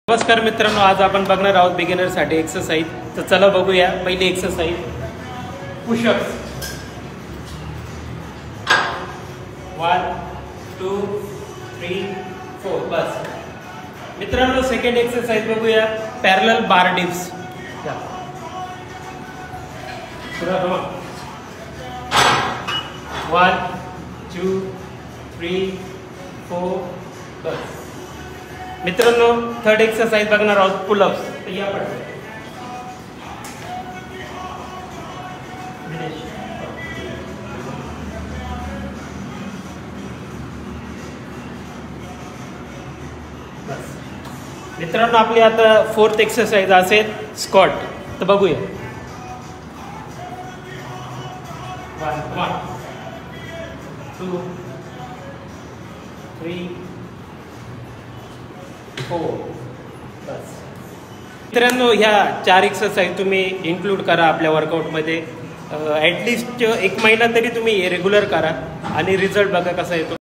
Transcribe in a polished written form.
नमस्कार मित्रांनो, आज आपण बघणार आहोत बिगिनरसाठी एक्सरसाइज. तर चला बघूया. पहिली एक्सरसाइज पुशअप्स. 1 2 3 4. बस मित्रांनो, सेकंड एक्सरसाइज बघूया पॅरलल बार डिप्स. 1 2 3 4. बस मित्रांनो, थर्ड एक्सरसाइज बघणार आहोत पुलअप्स. तर या पडते मित्रांनो. आपली आता फोर्थ एक्सरसाइज असेल स्क्वॉट. तर बघूया. 1 2 3 4. बस मित्रांनो, ह्या 4 एक्सरसाइज तुम्ही इन्क्लूड करा आपल्या वर्कआउटमध्ये. ॲटलिस्ट 1 महिना तरी तुम्ही रेग्युलर करा आणि रिझल्ट बघा कसा येतो.